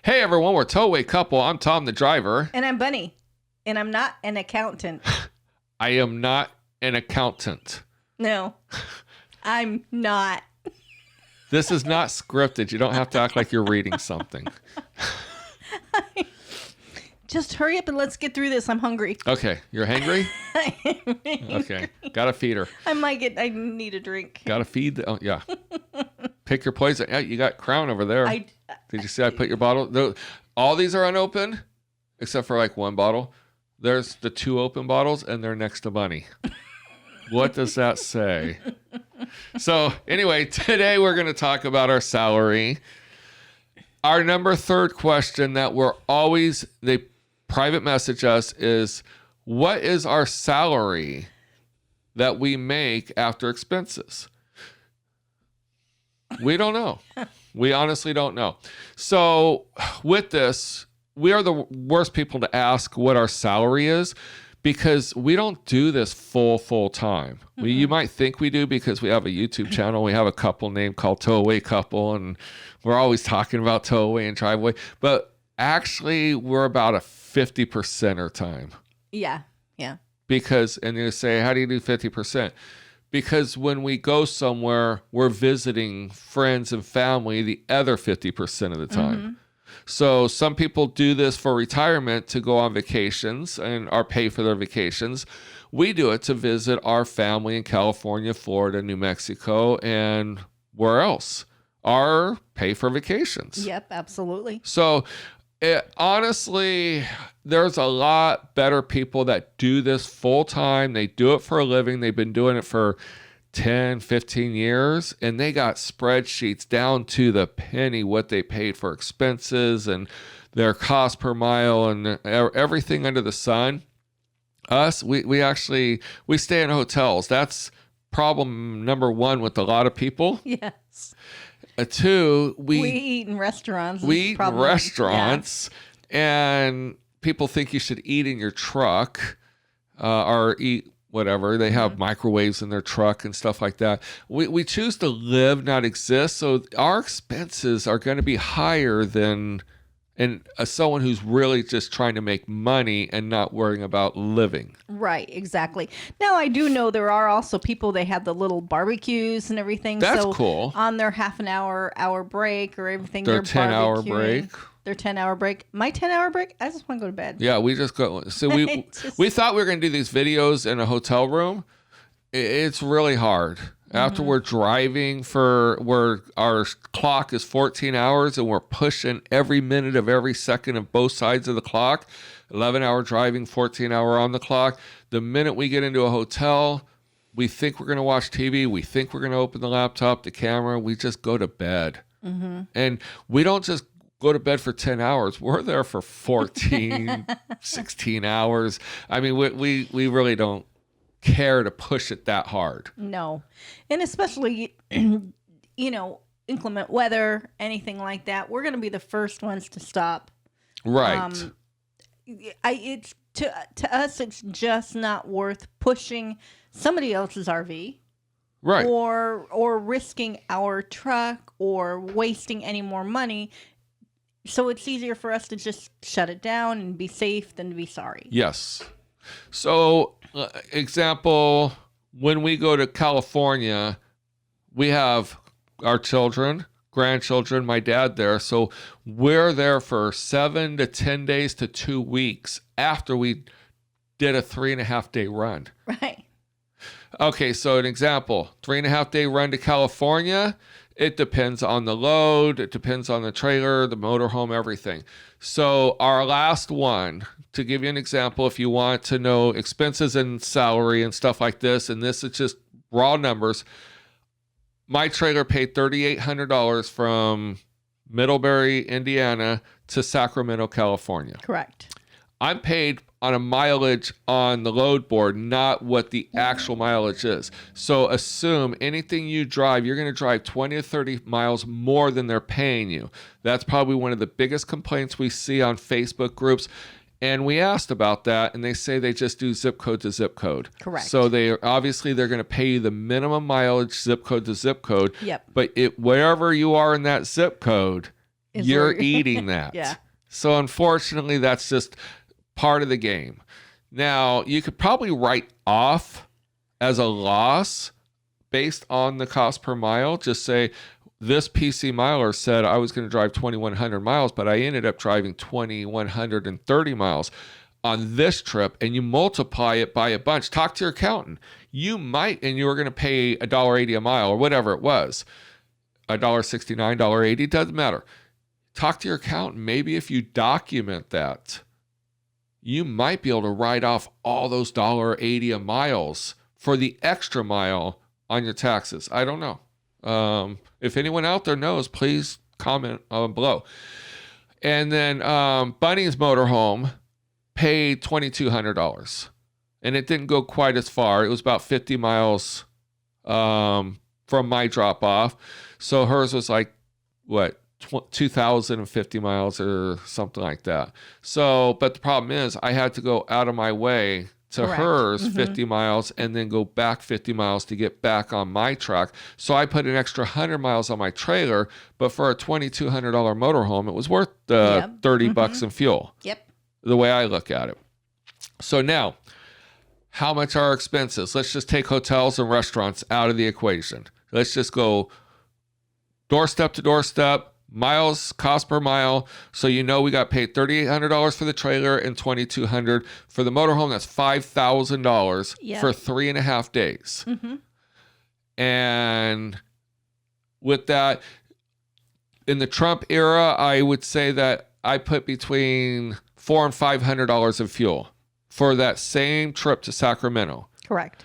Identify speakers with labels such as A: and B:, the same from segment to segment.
A: Hey everyone, we're TowawayCouple. I'm Tom the driver.
B: And I'm Bunny. And I'm not an accountant.
A: I am not an accountant.
B: No, I'm not.
A: This is not scripted. You don't have to act like you're reading something.
B: Just hurry up and let's get through this. I'm hungry.
A: Okay, you're hangry? Okay, gotta feed her.
B: I need a drink.
A: Gotta feed oh yeah. Pick your poison. Yeah, you got Crown over there. Did you see I put your bottle? All these are unopened, except for like one bottle. There's the 2 open bottles, and they're next to Bunny. What does that say? So anyway, today we're going to talk about our salary. Our number 3 question that they private message us is, what is our salary that we make after expenses? We don't know. We honestly don't know. So with this, we are the worst people to ask what our salary is because we don't do this full time. Mm-hmm. You might think we do because we have a YouTube channel. We have a couple named called TowawayCouple, and we're always talking about Towaway and Driveway. But actually, we're about a 50% time.
B: Yeah.
A: Because, and you say, how do you do 50%? Because when we go somewhere, we're visiting friends and family the other 50% of the time. Mm-hmm. So some people do this for retirement to go on vacations and are paid for their vacations. We do it to visit our family in California, Florida, New Mexico, and where else are pay for vacations.
B: Yep, absolutely.
A: So honestly, there's a lot better people that do this full time. They do it for a living. They've been doing it for 10, 15 years, and they got spreadsheets down to the penny what they paid for expenses and their cost per mile and everything under the sun. Us, we stay in hotels. That's problem number 1 with a lot of people.
B: Yes.
A: 2, we
B: eat in restaurants.
A: And people think you should eat in your truck or eat whatever. They have microwaves in their truck and stuff like that. We choose to live, not exist. So our expenses are going to be higher than someone who's really just trying to make money and not worrying about living.
B: Right, exactly. Now, I do know there are also people, they have the little barbecues and everything.
A: That's cool.
B: On their half an hour break or everything.
A: Their 10-hour break.
B: Their 10-hour break. My 10-hour break? I just want to go to bed.
A: Yeah, we just go. So we thought we were going to do these videos in a hotel room. It's really hard. After we're driving where our clock is 14 hours and we're pushing every minute of every second of both sides of the clock, 11-hour driving, 14-hour on the clock. The minute we get into a hotel, we think we're going to watch TV. We think we're going to open the laptop, the camera. We just go to bed. Mm-hmm. And we don't just go to bed for 10 hours. We're there for 14, 16 hours. I mean, we really don't care to push it that hard.
B: No. And especially, inclement weather, anything like that, we're going to be the first ones to stop.
A: Right.
B: It's to us, it's just not worth pushing somebody else's RV.
A: Right.
B: Or risking our truck or wasting any more money. So it's easier for us to just shut it down and be safe than to be sorry.
A: Yes. So, example, when we go to California, we have our children, grandchildren, my dad there. So we're there for 7 to 10 days to 2 weeks after we did a 3.5-day run.
B: Right.
A: Okay, so an example, 3.5-day run to California. It depends on the load. It depends on the trailer, the motorhome, everything. So our last one, to give you an example, if you want to know expenses and salary and stuff like this, and this is just raw numbers, my trailer paid $3,800 from Middlebury, Indiana to Sacramento, California.
B: Correct.
A: I'm paid on a mileage on the load board, not what the actual mileage is. So assume anything you drive, you're going to drive 20 to 30 miles more than they're paying you. That's probably one of the biggest complaints we see on Facebook groups. And we asked about that, and they say they just do zip code to zip code.
B: Correct.
A: So they're going to pay you the minimum mileage zip code to zip code.
B: Yep.
A: But wherever you are in that zip code, you're eating that.
B: Yeah.
A: So unfortunately, that's just part of the game. Now, you could probably write off as a loss based on the cost per mile. Just say, this PC miler said I was going to drive 2,100 miles, but I ended up driving 2,130 miles on this trip, and you multiply it by a bunch. Talk to your accountant. You might, and you were going to pay $1.80 a mile or whatever it was, $1.69, $1.80, doesn't matter. Talk to your accountant. Maybe if you document that, you might be able to write off all those $1.80 a miles for the extra mile on your taxes. I don't know. If anyone out there knows, please comment below. And then Bunny's motorhome paid $2,200, and it didn't go quite as far. It was about 50 miles from my drop off. So hers was like, what, 2,050 miles or something like that. So, but the problem is I had to go out of my way to hers 50 miles and then go back 50 miles to get back on my truck. So I put an extra 100 miles on my trailer, but for a $2,200 motorhome, it was worth the 30 bucks in fuel.
B: Yep.
A: The way I look at it. So now, how much are our expenses? Let's just take hotels and restaurants out of the equation. Let's just go doorstep to doorstep, miles, cost per mile. So we got paid $3,800 for the trailer and $2,200 for the motorhome. That's $5,000 for 3.5 days. And with that, in the Trump era, I would say that I put between $400 and $500 of fuel for that same trip to Sacramento.
B: Correct.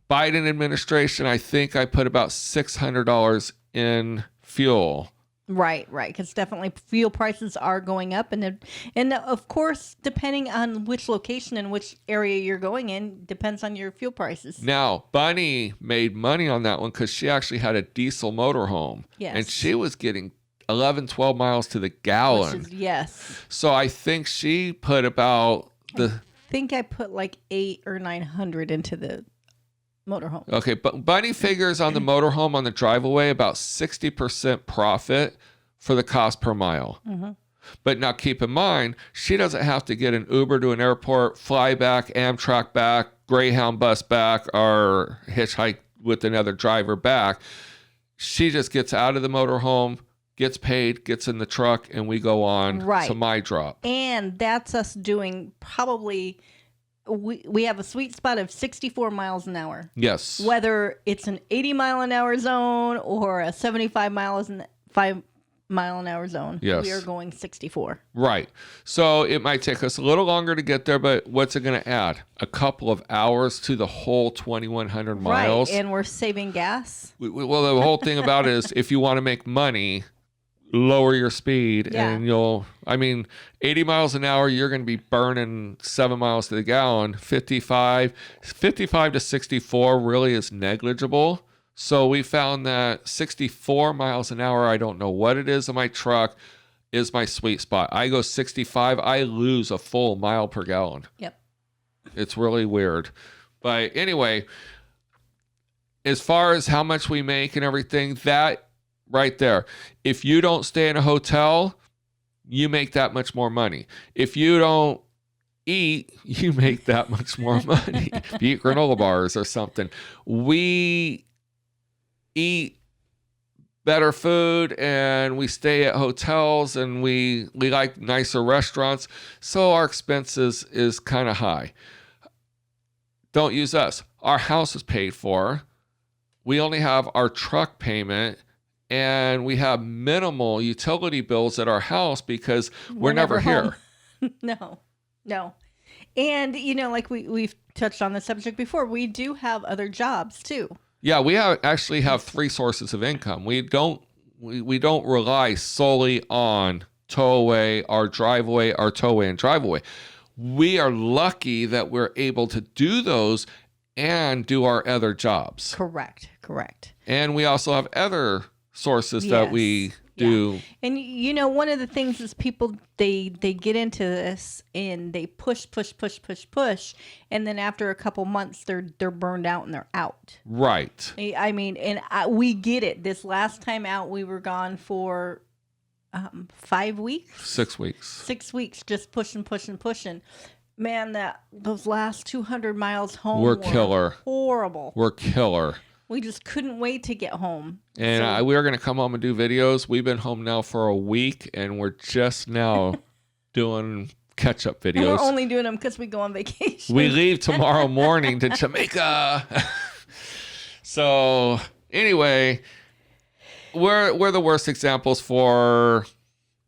A: Biden administration, I think I put about $600 in fuel.
B: Right. Because definitely fuel prices are going up, and of course, depending on which location and which area you're going in, depends on your fuel prices.
A: Now, Bunny made money on that one because she actually had a diesel motorhome, and she was getting 11, 12 miles to the gallon. So I think she put about I
B: think I put like 800 or 900 into the motorhome.
A: Okay, but Bunny figures on the motorhome on the drive-away about 60% profit for the cost per mile. But now keep in mind, she doesn't have to get an Uber to an airport, fly back, Amtrak back, Greyhound bus back, or hitchhike with another driver back. She just gets out of the motorhome, gets paid, gets in the truck, and we go on to my drop.
B: And that's us doing probably... We have a sweet spot of 64 miles an hour.
A: Yes.
B: Whether it's an 80 mile an hour zone or a 75 mile an hour zone.
A: Yes.
B: We are going 64.
A: Right. So it might take us a little longer to get there, but what's it going to add? A couple of hours to the whole 2,100 miles.
B: Right. And we're saving gas.
A: Well, the whole thing about it is if you want to make money, lower your speed and 80 miles an hour, you're going to be burning 7 miles to the gallon. 55 to 64 really is negligible. So we found that 64 miles an hour, I don't know what it is in my truck, is my sweet spot. I go 65, I lose a full mile per gallon.
B: Yep.
A: It's really weird. But anyway, as far as how much we make and everything, that right there. If you don't stay in a hotel, you make that much more money. If you don't eat, you make that much more money. If you eat granola bars or something. We eat better food and we stay at hotels and we like nicer restaurants. So our expenses is kind of high. Don't use us. Our house is paid for. We only have our truck payment. And we have minimal utility bills at our house because we're never here.
B: No. And, like we've touched on the subject before, we do have other jobs too.
A: Yeah, we actually have 3 sources of income. We don't rely solely on TowAway, our driveway, our TowAway and driveway. We are lucky that we're able to do those and do our other jobs.
B: Correct.
A: And we also have other sources that we do.
B: And one of the things is people they get into this and they push, and then after a couple months they're burned out and they're out.
A: Right.
B: I mean, we get it. This last time out we were gone for 5 weeks,
A: 6 weeks,
B: 6 weeks, just pushing. Man, those last 200 miles home
A: we're
B: were
A: killer.
B: horrible.
A: We're killer.
B: We just couldn't wait to get home.
A: And we were going to come home and do videos. We've been home now for a week, and we're just now doing catch-up videos.
B: And we're only doing them because we go on vacation.
A: We leave tomorrow morning to Jamaica. So anyway, we're the worst examples for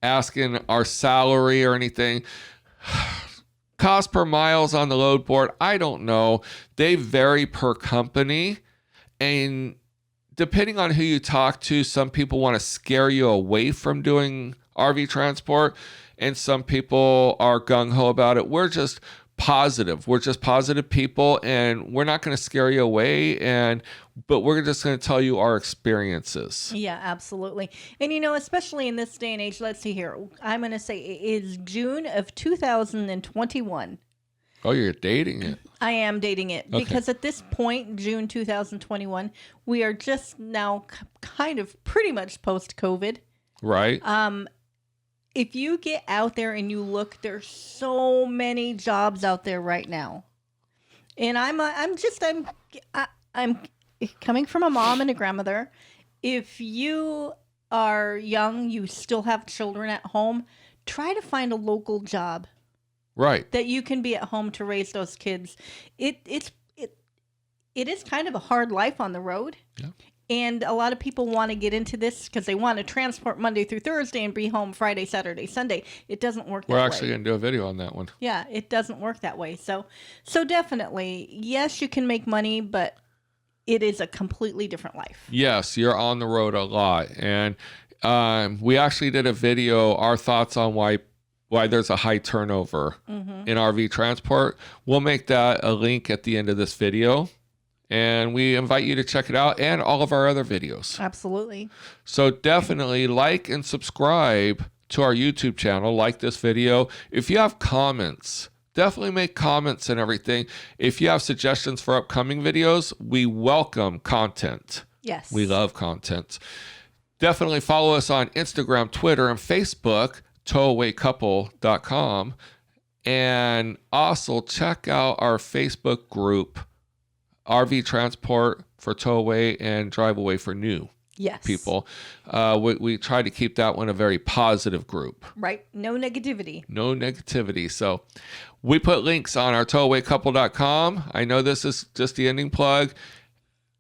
A: asking our salary or anything. Cost per miles on the load board, I don't know. They vary per company. And depending on who you talk to, some people want to scare you away from doing RV transport, and some people are gung-ho about it. We're just positive. We're just positive people, and we're not going to scare you away, but we're just going to tell you our experiences.
B: Yeah, absolutely. And, especially in this day and age, let's see here. I'm going to say it is June of 2021.
A: Oh, you're dating it.
B: I am dating it because at this point, June 2021, we are just now kind of pretty much post-COVID.
A: Right.
B: If you get out there and you look, there's so many jobs out there right now. And I'm coming from a mom and a grandmother. If you are young, you still have children at home, try to find a local job.
A: Right.
B: That you can be at home to raise those kids. It is kind of a hard life on the road. Yeah. And a lot of people want to get into this because they want to transport Monday through Thursday and be home Friday, Saturday, Sunday. It doesn't work that way.
A: We're actually going to do a video on that one.
B: Yeah, it doesn't work that way. So definitely, yes, you can make money, but it is a completely different life.
A: Yes, you're on the road a lot. And we actually did a video, our thoughts on why there's a high turnover in RV transport. We'll make that a link at the end of this video. And we invite you to check it out and all of our other videos.
B: Absolutely.
A: So definitely like and subscribe to our YouTube channel. Like this video. If you have comments, definitely make comments and everything. If you have suggestions for upcoming videos, we welcome content.
B: Yes.
A: We love content. Definitely follow us on Instagram, Twitter, and Facebook, TowawayCouple.com. And also check out our Facebook group, RV Transport for Towaway and Drive Away for New people. We try to keep that one a very positive group.
B: Right. No negativity.
A: No negativity. So we put links on our TowawayCouple.com. I know this is just the ending plug.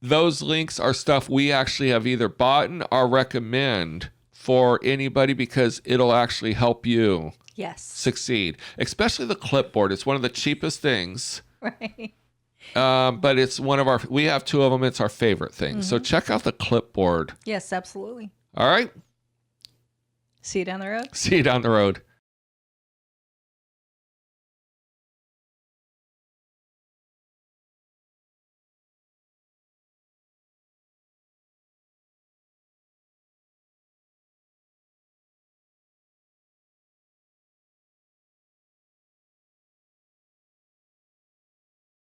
A: Those links are stuff we actually have either bought or recommend for anybody because it'll actually help you succeed. Especially the clipboard. It's one of the cheapest things.
B: Right.
A: But it's we have two of them. It's our favorite thing. So check out the clipboard.
B: Yes, absolutely.
A: All right.
B: See you down the road.
A: See you down the road.